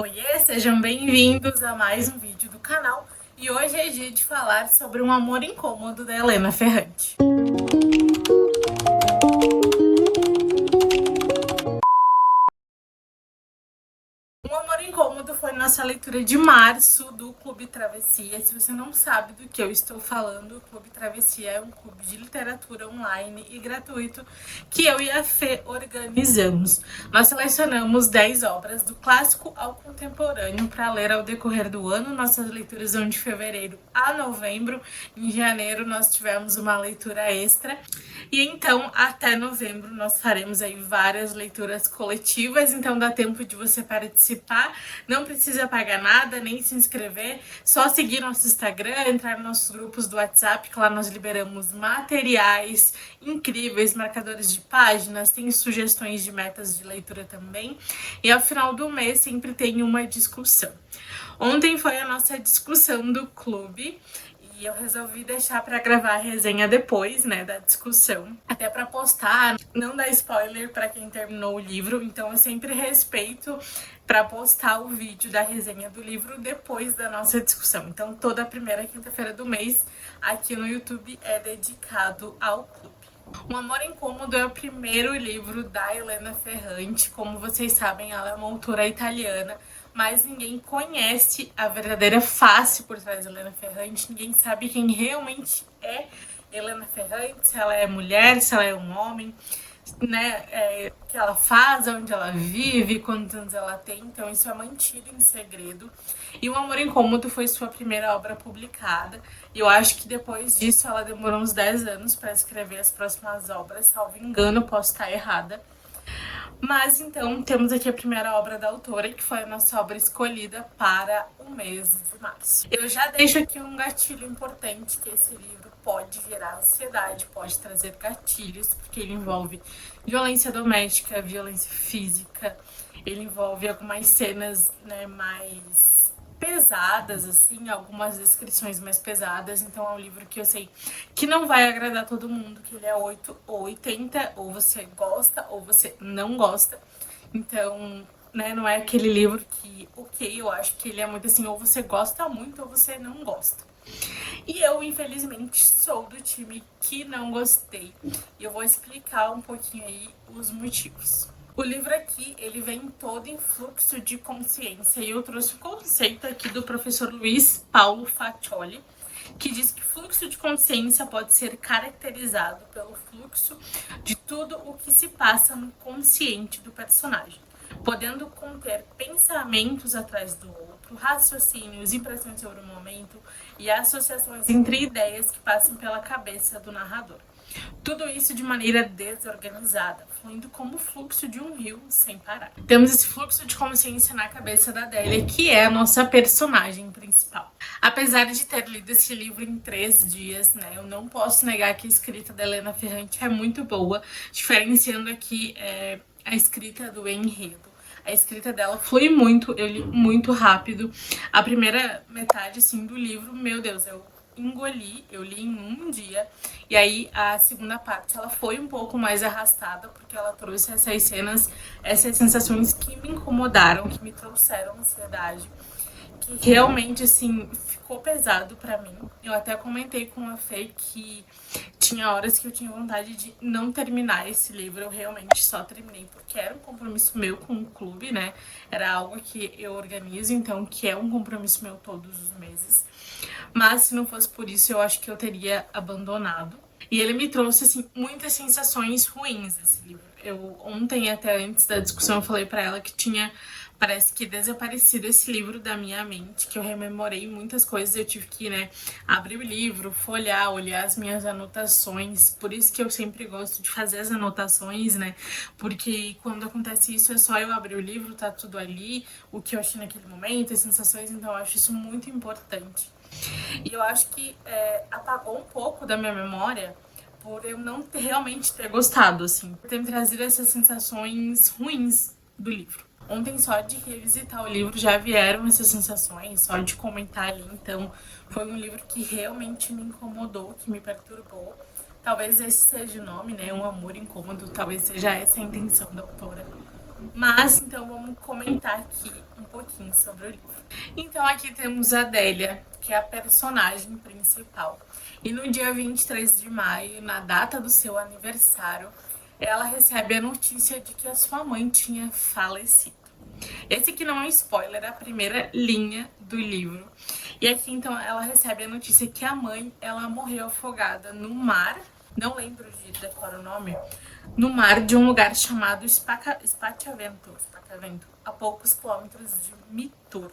Oiê, sejam bem-vindos a mais um vídeo do canal. E hoje é dia de falar sobre Um Amor Incômodo da Helena Ferrante. Um Amor Incômodo foi nossa leitura de março do Clube Travessia. Se você não sabe do que eu estou falando, o Clube Travessia é um clube de literatura online e gratuito que eu e a Fê organizamos. Nós selecionamos 10 obras do clássico ao contemporâneo para ler ao decorrer do ano. Nossas leituras vão de fevereiro a novembro. Em janeiro nós tivemos uma leitura extra. E então, até novembro, nós faremos aí várias leituras coletivas. Então dá tempo de você participar. Não precisa pagar nada, nem se inscrever. Só seguir nosso Instagram, entrar nos nossos grupos do WhatsApp, que lá nós liberamos materiais incríveis, marcadores de páginas, tem sugestões de metas de leitura também. E ao final do mês sempre tem uma discussão. Ontem foi a nossa discussão do clube. E eu resolvi deixar para gravar a resenha depois, né, da discussão. Até para postar, não dar spoiler para quem terminou o livro. Então eu sempre respeito para postar o vídeo da resenha do livro depois da nossa discussão. Então toda primeira quinta-feira do mês aqui no YouTube é dedicado ao clube. Um Amor Incômodo é o primeiro livro da Helena Ferrante. Como vocês sabem, ela é uma autora italiana, mas ninguém conhece a verdadeira face por trás da Helena Ferrante. Ninguém sabe quem realmente é Helena Ferrante, se ela é mulher, se ela é um homem, né, o que ela faz, onde ela vive, quantos anos ela tem. Então isso é mantido em segredo. E O Amor Incômodo foi sua primeira obra publicada. E eu acho que depois disso ela demorou uns 10 anos para escrever as próximas obras. Salvo engano, posso estar errada. Mas então temos aqui a primeira obra da autora, que foi a nossa obra escolhida para o mês de março. Eu já deixo aqui um gatilho importante, que esse livro pode gerar ansiedade, pode trazer gatilhos, porque ele envolve violência doméstica, violência física, ele envolve algumas cenas, né, mais pesadas, assim, algumas descrições mais pesadas. Então é um livro que eu sei que não vai agradar todo mundo, que ele é 8 ou 80, ou você gosta ou você não gosta. Então, né, não é aquele livro que, ok, eu acho que ele é muito assim, ou você gosta muito ou você não gosta. E eu, infelizmente, sou do time que não gostei. E eu vou explicar um pouquinho aí os motivos. O livro aqui, ele vem todo em fluxo de consciência, e eu trouxe um conceito aqui do professor Luiz Paulo Faccioli, que diz que fluxo de consciência pode ser caracterizado pelo fluxo de tudo o que se passa no consciente do personagem, podendo conter pensamentos atrás do outro, raciocínios, impressões sobre o momento e associações entre ideias que passam pela cabeça do narrador. Tudo isso de maneira desorganizada, fluindo como o fluxo de um rio sem parar. Temos esse fluxo de consciência na cabeça da Adélia, que é a nossa personagem principal. Apesar de ter lido esse livro em 3 dias, né, eu não posso negar que a escrita da Helena Ferrante é muito boa, diferenciando aqui a escrita do enredo. A escrita dela flui muito, eu li muito rápido. A primeira metade, assim, do livro, meu Deus, eu engoli, eu li em um dia. E aí a segunda parte, ela foi um pouco mais arrastada, porque ela trouxe essas cenas, essas sensações que me incomodaram, que me trouxeram ansiedade, que realmente, assim, ficou pesado pra mim. Eu até comentei com a Fê que tinha horas que eu tinha vontade de não terminar esse livro. Eu realmente só terminei porque era um compromisso meu com o clube, né? Era algo que eu organizo, então que é um compromisso meu todos os meses. Mas se não fosse por isso, eu acho que eu teria abandonado. E ele me trouxe, assim, muitas sensações ruins, esse livro. Eu ontem, até antes da discussão, eu falei pra ela que tinha, parece que, desaparecido esse livro da minha mente, que eu rememorei muitas coisas. Eu tive que, né, abrir o livro, folhear, olhar as minhas anotações. Por isso que eu sempre gosto de fazer as anotações, né, porque quando acontece isso é só eu abrir o livro, tá tudo ali, o que eu achei naquele momento, as sensações. Então eu acho isso muito importante. E eu acho que apagou um pouco da minha memória por eu não realmente ter gostado, assim, por ter me trazido essas sensações ruins do livro. Ontem, só de revisitar o livro, já vieram essas sensações, só de comentar ali. Então, foi um livro que realmente me incomodou, que me perturbou. Talvez esse seja o nome, né? Um amor incômodo, talvez seja essa a intenção da autora. Mas, então, vamos comentar aqui um pouquinho sobre o livro. Então, aqui temos a Adélia, que é a personagem principal. E no dia 23 de maio, na data do seu aniversário, ela recebe a notícia de que a sua mãe tinha falecido. Esse aqui não é um spoiler, é a primeira linha do livro. E aqui, então, ela recebe a notícia que a mãe, ela morreu afogada no mar, não lembro de decorar o nome, no mar de um lugar chamado Spacchiavento, a poucos quilômetros de Mitur.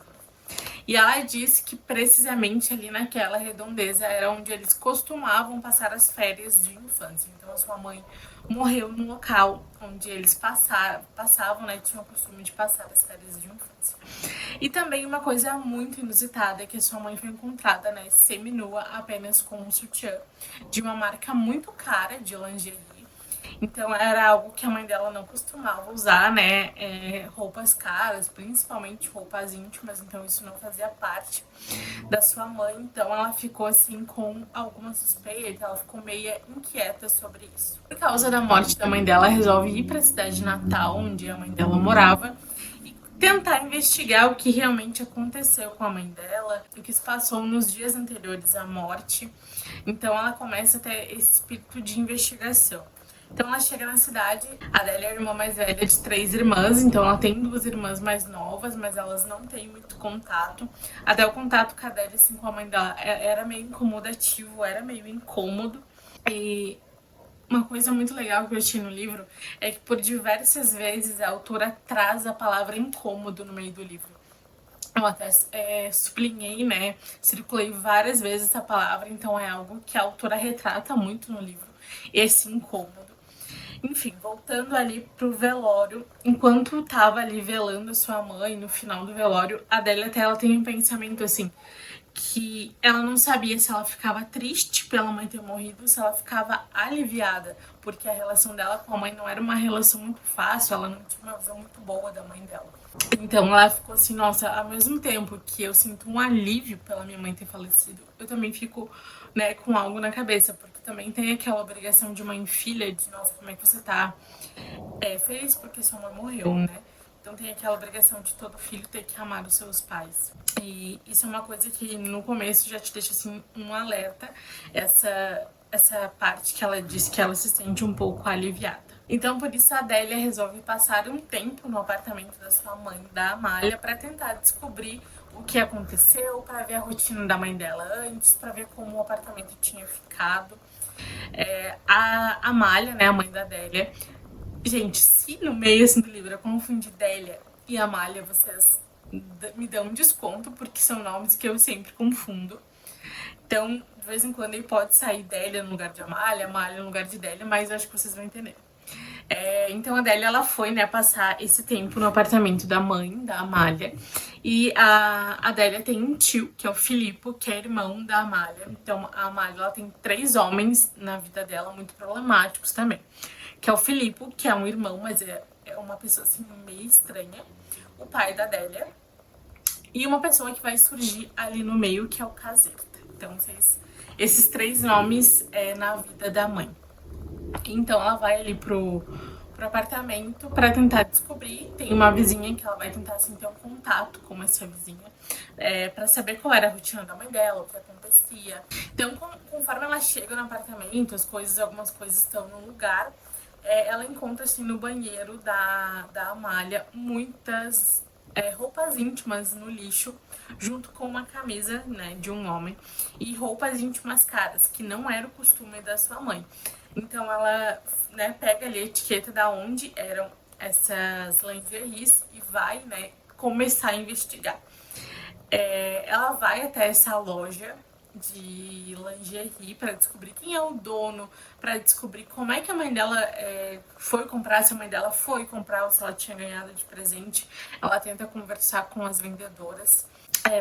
E ela disse que precisamente ali naquela redondeza era onde eles costumavam passar as férias de infância. Então a sua mãe morreu no local onde eles passavam, né? Tinham o costume de passar as férias de infância. E também uma coisa muito inusitada é que a sua mãe foi encontrada, né, seminua, apenas com um sutiã de uma marca muito cara de lingerie. Então era algo que a mãe dela não costumava usar, né? Roupas caras, principalmente roupas íntimas, então isso não fazia parte da sua mãe. Então ela ficou assim com alguma suspeita, ela ficou meio inquieta sobre isso. Por causa da morte da mãe dela, resolve ir para a cidade natal, onde a mãe dela morava, e tentar investigar o que realmente aconteceu com a mãe dela, o que se passou nos dias anteriores à morte. Então ela começa a ter esse espírito de investigação. Então ela chega na cidade, a Adélia é a irmã mais velha de 3 irmãs, então ela tem 2 irmãs mais novas, mas elas não têm muito contato. Até o contato com a Adélia, assim, com a mãe dela, era meio incomodativo, era meio incômodo. E uma coisa muito legal que eu achei no livro é que por diversas vezes a autora traz a palavra incômodo no meio do livro. Eu até sublinhei, né? Circulei várias vezes essa palavra, então é algo que a autora retrata muito no livro, esse incômodo. Enfim, voltando ali pro velório, enquanto tava ali velando a sua mãe, no final do velório, a Adélia até ela tem um pensamento assim, que ela não sabia se ela ficava triste pela mãe ter morrido ou se ela ficava aliviada, porque a relação dela com a mãe não era uma relação muito fácil, ela não tinha uma visão muito boa da mãe dela. Então ela ficou assim, nossa, ao mesmo tempo que eu sinto um alívio pela minha mãe ter falecido, eu também fico, né, com algo na cabeça, porque também tem aquela obrigação de mãe e filha, de nossa, como é que você tá feliz porque sua mãe morreu, né? Então tem aquela obrigação de todo filho ter que amar os seus pais. E isso é uma coisa que no começo já te deixa assim um alerta, essa parte que ela diz que ela se sente um pouco aliviada. Então, por isso, a Adélia resolve passar um tempo no apartamento da sua mãe, da Amália, para tentar descobrir o que aconteceu, para ver a rotina da mãe dela antes, para ver como o apartamento tinha ficado. A Amália, né, a mãe da Adélia. Gente, se no meio assim, do livro eu confundir Délia e Amália, vocês me dão um desconto, porque são nomes que eu sempre confundo. Então, de vez em quando ele pode sair Délia no lugar de Amália, Amália no lugar de Délia, mas eu acho que vocês vão entender. Então a Adélia ela foi, né, passar esse tempo no apartamento da mãe, da Amália. E a Adélia tem um tio, que é o Filipe, que é irmão da Amália. Então a Amália ela tem 3 homens na vida dela, muito problemáticos também. Que é o Filipe, que é um irmão, mas é uma pessoa assim meio estranha. O pai da Adélia. E uma pessoa que vai surgir ali no meio, que é o Caserta. Então esses 3 nomes na vida da mãe. Então ela vai ali pro apartamento para tentar descobrir. Tem uma vizinha que ela vai tentar assim, ter um contato com essa vizinha para saber qual era a rotina da mãe dela, o que acontecia. Então, conforme ela chega no apartamento, algumas coisas estão no lugar. Ela encontra assim no banheiro da Amália muitas roupas íntimas no lixo, junto com uma camisa, né, de um homem, e roupas íntimas caras, que não era o costume da sua mãe. Então ela, né, pega ali a etiqueta da onde eram essas lingeries e vai, né, começar a investigar. Ela vai até essa loja de lingerie para descobrir quem é o dono, para descobrir como é que a mãe dela foi comprar, se a mãe dela foi comprar ou se ela tinha ganhado de presente. Ela tenta conversar com as vendedoras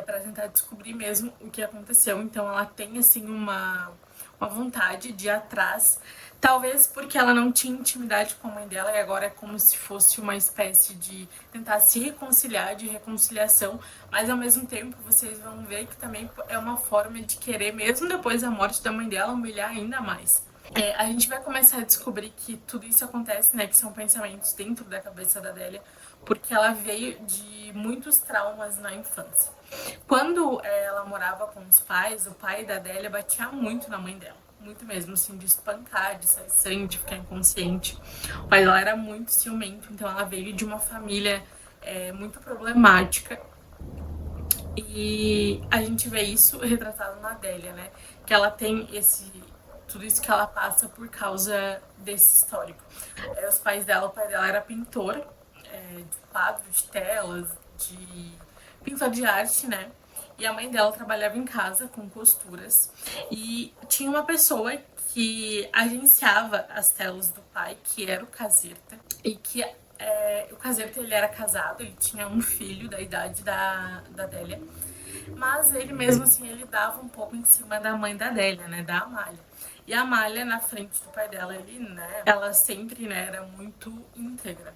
para tentar descobrir mesmo o que aconteceu. Então ela tem assim uma vontade de ir atrás, talvez porque ela não tinha intimidade com a mãe dela e agora é como se fosse uma espécie de tentar se reconciliar, de reconciliação, mas ao mesmo tempo vocês vão ver que também é uma forma de querer, mesmo depois da morte da mãe dela, humilhar ainda mais. A gente vai começar a descobrir que tudo isso acontece, né, que são pensamentos dentro da cabeça da Adélia, porque ela veio de muitos traumas na infância. Quando ela morava com os pais, o pai da Adélia batia muito na mãe dela. Muito mesmo, assim, de espancar, de sair sangue, de ficar inconsciente. O pai dela era muito ciumento, então ela veio de uma família muito problemática. E a gente vê isso retratado na Adélia, né? Que ela tem tudo isso que ela passa por causa desse histórico. Os pais dela, o pai dela era pintor, de quadros, de telas, de pintor de arte, né? E a mãe dela trabalhava em casa com costuras. E tinha uma pessoa que agenciava as telas do pai, que era o Caserta. E que o Caserta, ele era casado, ele tinha um filho da idade da Adélia. Mas ele mesmo assim, ele dava um pouco em cima da mãe da Adélia, né? Da Amália. E a Amália, na frente do pai dela, ela sempre, né, era muito íntegra.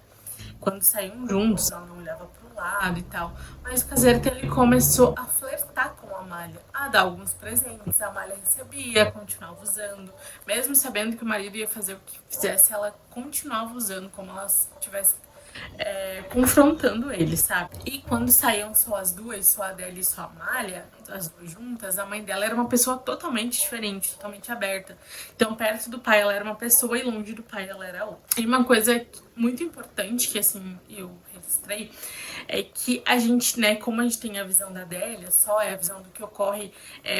Quando saíam juntos, ela não olhava pro lado e tal. Mas o Caserta, ele começou a flertar com a Amália, a dar alguns presentes. A Amália recebia, continuava usando. Mesmo sabendo que o marido ia fazer o que fizesse, ela continuava usando, como ela estivesse confrontando ele, sabe? E quando saíam só as duas, só a Adélia e só a Amália, as duas juntas, a mãe dela era uma pessoa totalmente diferente, totalmente aberta. Então, perto do pai ela era uma pessoa e longe do pai ela era outra. E uma coisa muito importante que, assim, eu registrei é que a gente, né, como a gente tem a visão da Adélia, só é a visão do que ocorre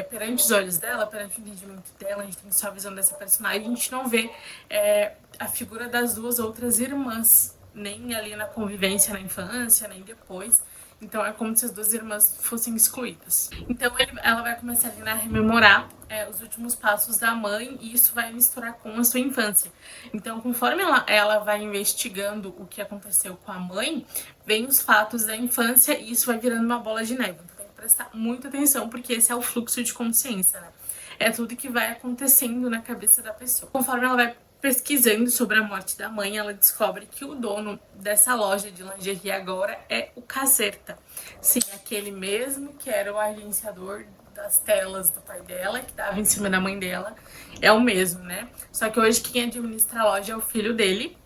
perante os olhos dela, perante o entendimento dela, a gente tem só a visão dessa personagem, a gente não vê a figura das duas outras irmãs, nem ali na convivência na infância, nem depois. Então é como se as duas irmãs fossem excluídas. Então ela vai começar ali a rememorar os últimos passos da mãe e isso vai misturar com a sua infância. Então conforme ela vai investigando o que aconteceu com a mãe, vem os fatos da infância e isso vai virando uma bola de neve. Então tem que prestar muita atenção porque esse é o fluxo de consciência, né? É tudo que vai acontecendo na cabeça da pessoa. Conforme ela vai pesquisando sobre a morte da mãe, ela descobre que o dono dessa loja de lingerie agora é o Caserta. Sim, aquele mesmo que era o agenciador das telas do pai dela, que estava em cima da mãe dela, é o mesmo, né? Só que hoje quem administra a loja é o filho dele,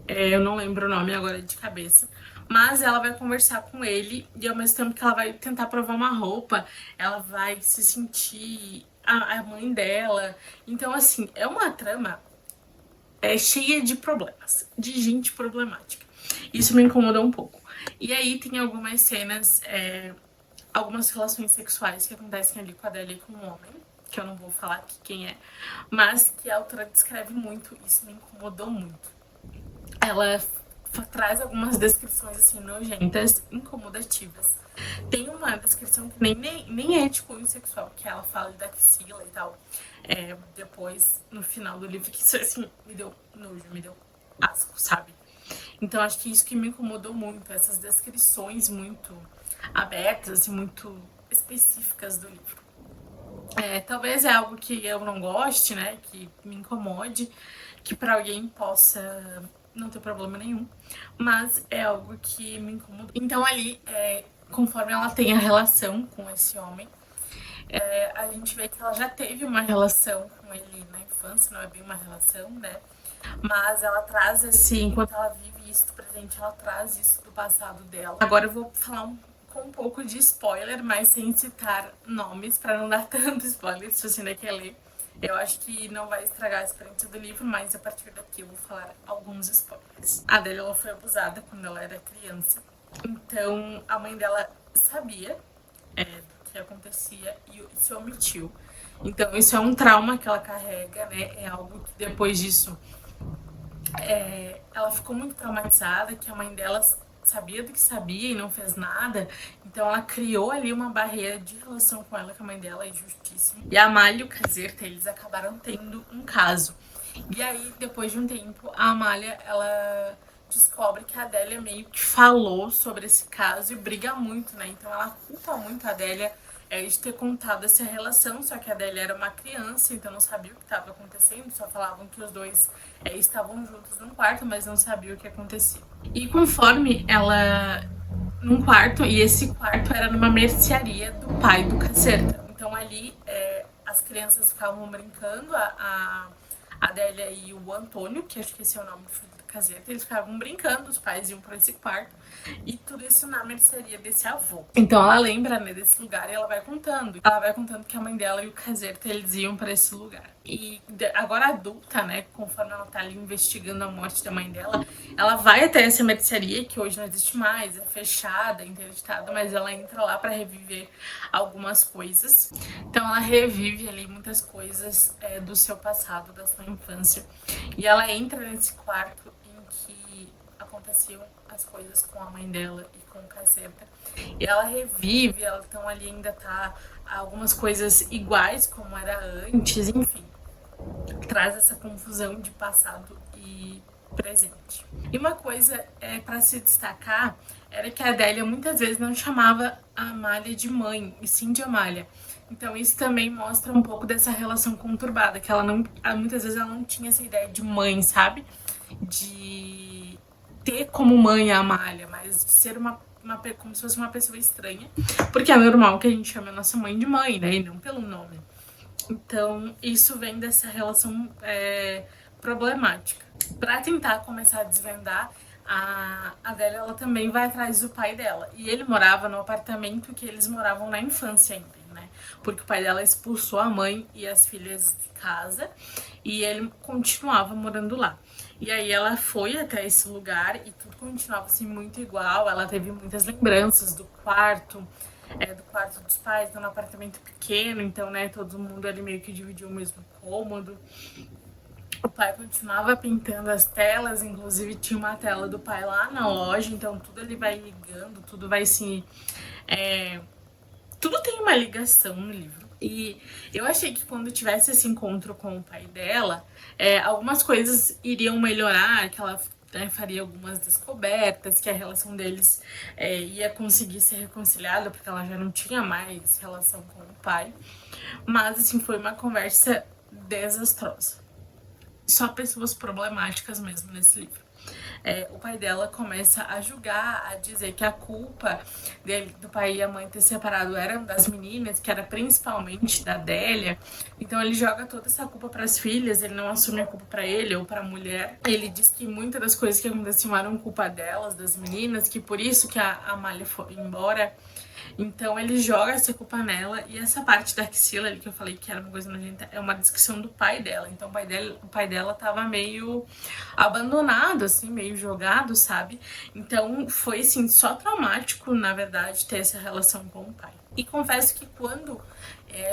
eu não lembro o nome agora de cabeça, mas ela vai conversar com ele e ao mesmo tempo que ela vai tentar provar uma roupa, ela vai se sentir a mãe dela. Então, assim, é uma trama cheia de problemas, de gente problemática. Isso me incomodou um pouco. E aí tem algumas cenas, algumas relações sexuais que acontecem ali com a Adélia e com o homem, que eu não vou falar aqui quem é, mas que a autora descreve muito, isso me incomodou muito. Ela traz algumas descrições assim nojentas, incomodativas. Tem uma descrição que nem é de cunho sexual, que ela fala da axila e tal. Depois, no final do livro, que isso assim, me deu nojo, me deu asco, sabe? Então acho que isso que me incomodou muito, essas descrições muito abertas e muito específicas do livro. Talvez é algo que eu não goste, né? Que me incomode, que para alguém possa não ter problema nenhum, mas é algo que me incomodou. Então ali, conforme ela tem a relação com esse homem, a gente vê que ela já teve uma relação com ele na infância, não é bem uma relação, né? Mas ela traz enquanto ela vive isso do presente, ela traz isso do passado dela. Agora eu vou falar com um pouco de spoiler, mas sem citar nomes, para não dar tanto spoiler, se você ainda quer ler. Eu acho que não vai estragar a experiência do livro, mas a partir daqui eu vou falar alguns spoilers. A Adélia, ela foi abusada quando ela era criança. Então, a mãe dela sabia do que acontecia e se omitiu. Então, isso é um trauma que ela carrega, né? É algo que depois disso ela ficou muito traumatizada, que a mãe dela sabia do que sabia e não fez nada. Então ela criou ali uma barreira de relação com ela, que a mãe dela é justíssima. E a Amália e o Caserta, eles acabaram tendo um caso. E aí, depois de um tempo, a Amália, ela descobre que a Adélia meio que falou sobre esse caso e briga muito, né? Então ela culpa muito a Adélia de ter contado essa relação, só que a Adélia era uma criança, então não sabia o que estava acontecendo, só falavam que os dois estavam juntos num quarto, mas não sabia o que acontecia. E conforme ela num quarto, e esse quarto era numa mercearia do pai do Caserta. Então ali as crianças ficavam brincando, a a Adélia e o Antônio, que acho que esse é o nome do filho do Caseta, eles ficavam brincando, os pais iam para esse quarto, e tudo isso na mercearia desse avô. Então ela lembra, né, desse lugar e ela vai contando. Ela vai contando que a mãe dela e o Caserta, eles iam para esse lugar. E agora adulta, né, conforme ela tá ali investigando a morte da mãe dela, ela vai até essa mercearia, que hoje não existe mais, é fechada, interditada, mas ela entra lá para reviver algumas coisas. Então ela revive ali muitas coisas do seu passado, da sua infância. E ela entra nesse quarto em que aconteciam as coisas com a mãe dela e com o Caserta. E ela revive, ela então ali ainda tá algumas coisas iguais como era antes, enfim. Traz essa confusão de passado e presente. E uma coisa para se destacar era que a Adélia muitas vezes não chamava a Amália de mãe, e sim de Amália. Então isso também mostra um pouco dessa relação conturbada, que ela não, muitas vezes ela não tinha essa ideia de mãe, sabe? De ter como mãe a Amália, mas de ser como se fosse uma pessoa estranha, porque é normal que a gente chame a nossa mãe de mãe, né? E não pelo nome. Então, isso vem dessa relação problemática. Para tentar começar a desvendar, a Adélia ela também vai atrás do pai dela. E ele morava no apartamento que eles moravam na infância ainda, né? Porque o pai dela expulsou a mãe e as filhas de casa e ele continuava morando lá. E aí ela foi até esse lugar e tudo continuava assim muito igual. Ela teve muitas lembranças do quarto dos pais, então, num apartamento pequeno, então, né, todo mundo ali meio que dividiu o mesmo cômodo. O pai continuava pintando as telas, inclusive tinha uma tela do pai lá na loja, então tudo ali vai ligando, tudo vai se... tudo tem uma ligação no livro. E eu achei que quando tivesse esse encontro com o pai dela, algumas coisas iriam melhorar, que ela faria algumas descobertas, que a relação deles ia conseguir ser reconciliada, porque ela já não tinha mais relação com o pai. Mas, assim, foi uma conversa desastrosa. Só pessoas problemáticas mesmo nesse livro. O pai dela começa a julgar, a dizer que a culpa dele, do pai e a mãe ter separado eram das meninas, que era principalmente da Adélia. Então ele joga toda essa culpa para as filhas, ele não assume a culpa para ele ou para a mulher. Ele diz que muitas das coisas que aconteciam eram culpa delas, das meninas, que por isso que a Amália foi embora. Então ele joga essa culpa nela, e essa parte da axila ali que eu falei que era uma coisa nojenta é uma descrição do pai dela. Então o pai dela tava meio abandonado, assim, meio jogado, sabe? Então foi, assim, só traumático, na verdade, ter essa relação com o pai. E confesso que quando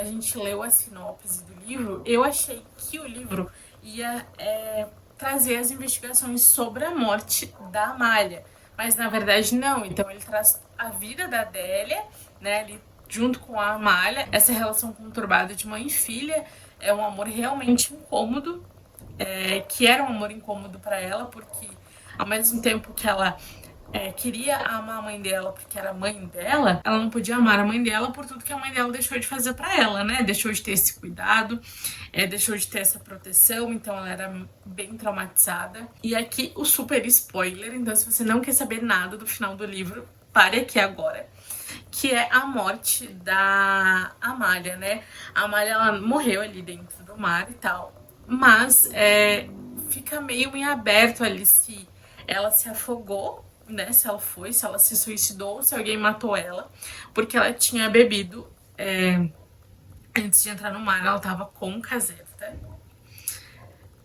a gente leu a sinopse do livro, eu achei que o livro ia trazer as investigações sobre a morte da Amália. Mas na verdade não, então ele traz a vida da Adélia, né, ali junto com a Amália. Essa relação conturbada de mãe e filha é um amor realmente incômodo, que era um amor incômodo para ela, porque ao mesmo tempo que ela queria amar a mãe dela porque era a mãe dela, ela não podia amar a mãe dela por tudo que a mãe dela deixou de fazer para ela, né? Deixou de ter esse cuidado, deixou de ter essa proteção, então ela era bem traumatizada. E aqui o super spoiler, então se você não quer saber nada do final do livro, pare aqui agora. Que é a morte da Amália, né? A Amália, ela morreu ali dentro do mar e tal, mas fica meio em aberto ali se ela se afogou, né, se ela se suicidou, se alguém matou ela, porque ela tinha bebido antes de entrar no mar, ela tava com o Caserta,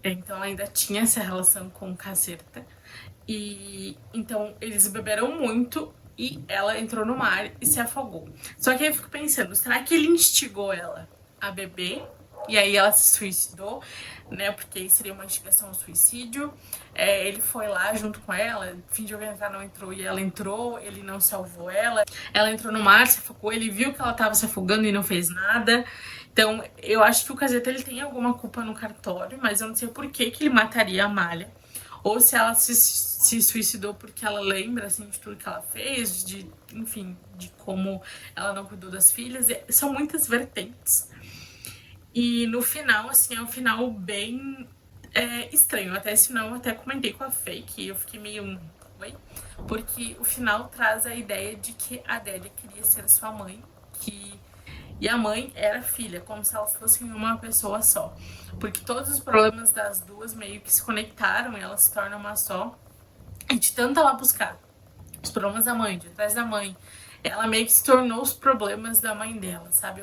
então ela ainda tinha essa relação com o Caserta, e então eles beberam muito e ela entrou no mar e se afogou. Só que aí eu fico pensando, será que ele instigou ela a beber? E aí ela se suicidou, né? Porque aí seria uma instigação ao suicídio. Ele foi lá junto com ela, fingiu que entrar, não entrou, e ela entrou, ele não salvou ela. Ela entrou no mar, se afogou, ele viu que ela tava se afogando e não fez nada. Então, eu acho que o Caseta, ele tem alguma culpa no cartório, mas eu não sei por que ele mataria a Amália. Ou se ela se suicidou porque ela lembra, assim, de tudo que ela fez, enfim, de como ela não cuidou das filhas. São muitas vertentes. E no final, assim, é um final bem estranho. Até esse final eu até comentei com a Fei, que eu fiquei meio... Oi? Porque o final traz a ideia de que a Adélia queria ser sua mãe, que e a mãe era a filha, como se elas fossem uma pessoa só. Porque todos os problemas das duas meio que se conectaram e elas se tornam uma só. E de tanto ela buscar os problemas da mãe, de trás da mãe, ela meio que se tornou os problemas da mãe dela, sabe?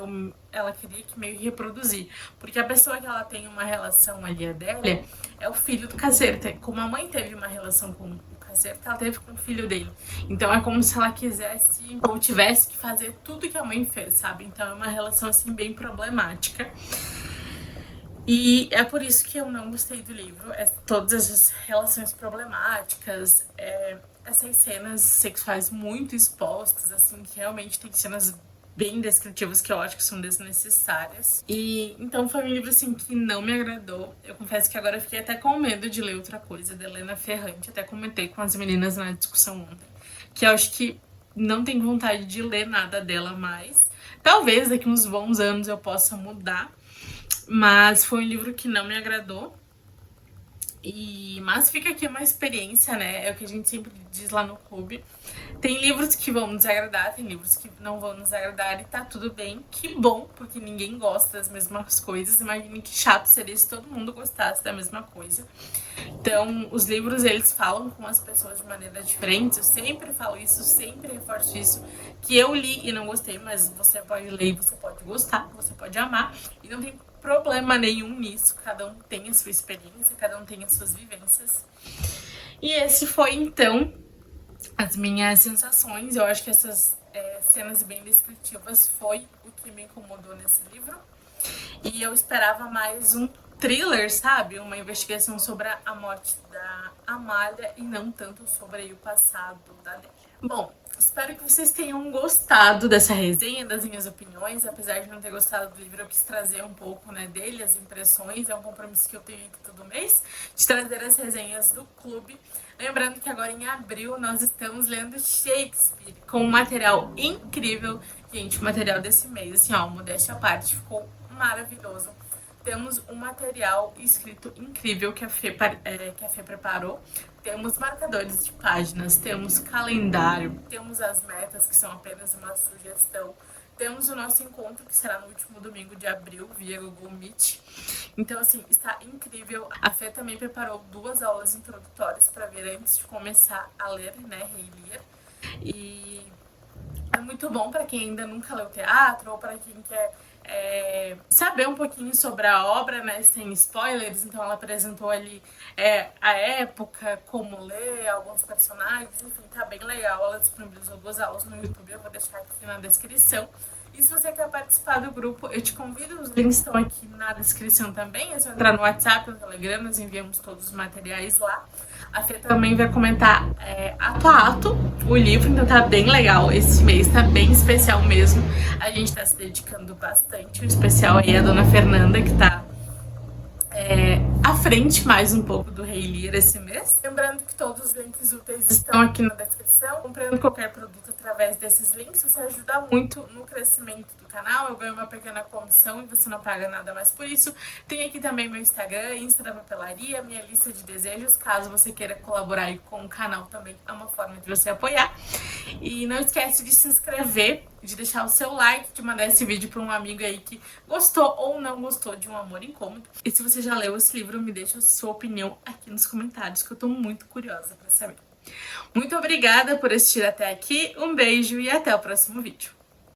Ela queria que meio que reproduzir. Porque a pessoa que ela tem uma relação ali, a Délia, é o filho do caseiro. Como a mãe teve uma relação com o caseiro, ela teve com o filho dele. Então é como se ela quisesse ou tivesse que fazer tudo que a mãe fez, sabe? Então é uma relação assim bem problemática. E é por isso que eu não gostei do livro. Todas essas relações problemáticas, essas cenas sexuais muito expostas, assim, que realmente tem cenas bem descritivas que eu acho que são desnecessárias. E então foi um livro assim que não me agradou. Eu confesso que agora eu fiquei até com medo de ler outra coisa da Helena Ferrante. Até comentei com as meninas na discussão ontem, que eu acho que não tenho vontade de ler nada dela mais. Talvez daqui uns bons anos eu possa mudar, mas foi um livro que não me agradou. Mas fica aqui uma experiência, né? É o que a gente sempre diz lá no clube. Tem livros que vão nos agradar, tem livros que não vão nos agradar e tá tudo bem. Que bom, porque ninguém gosta das mesmas coisas. Imagine que chato seria se todo mundo gostasse da mesma coisa. Então, os livros, eles falam com as pessoas de maneira diferente. Eu sempre falo isso, sempre reforço isso. Que eu li e não gostei, mas você pode ler e você pode gostar, você pode amar. E não tem problema nenhum nisso. Cada um tem a sua experiência, cada um tem as suas vivências. E esse foi, então, as minhas sensações. Eu acho que essas cenas bem descritivas foi o que me incomodou nesse livro. E eu esperava mais um thriller, sabe? Uma investigação sobre a morte da Amália e não tanto sobre o passado da Délia. Bom, espero que vocês tenham gostado dessa resenha, das minhas opiniões. Apesar de não ter gostado do livro, eu quis trazer um pouco, né, dele, as impressões. É um compromisso que eu tenho aqui todo mês, de trazer as resenhas do clube. Lembrando que agora em abril nós estamos lendo Shakespeare, com um material incrível. Gente, o material desse mês, assim, ó, modéstia à parte, ficou maravilhoso. Temos um material escrito incrível que a Fê preparou. Temos marcadores de páginas, temos calendário, temos as metas, que são apenas uma sugestão. Temos o nosso encontro, que será no último domingo de abril, via Google Meet. Então, assim, está incrível. A Fê também preparou 2 aulas introdutórias para ver antes de começar a ler, né, Rei Lear. E é muito bom para quem ainda nunca leu teatro ou para quem quer saber um pouquinho sobre a obra, né, sem spoilers. Então ela apresentou ali a época, como ler, alguns personagens, enfim, tá bem legal. Ela disponibilizou 2 aulas no YouTube, eu vou deixar aqui na descrição. E se você quer participar do grupo, eu te convido, os links estão aqui na descrição também. É só entrar no WhatsApp, no Telegram, nós enviamos todos os materiais lá. A Fê também vai comentar ato a ato o livro, então tá bem legal. Esse mês tá bem especial mesmo. A gente tá se dedicando bastante. O especial aí é a Dona Fernanda, que tá à frente mais um pouco do Rei Lear esse mês. Lembrando que todos os links úteis estão aqui na descrição. Comprando qualquer produto através desses links, você ajuda muito no crescimento do canal. Eu ganho uma pequena comissão e você não paga nada mais por isso. Tem aqui também meu Instagram, Insta da Papelaria, minha lista de desejos. Caso você queira colaborar aí com o canal, também é uma forma de você apoiar. E não esquece de se inscrever, de deixar o seu like, de mandar esse vídeo para um amigo aí que gostou ou não gostou de Um Amor Incômodo. E se você já leu esse livro, me deixa a sua opinião aqui nos comentários, que eu tô muito curiosa para saber. Muito obrigada por assistir até aqui, um beijo e até o próximo vídeo.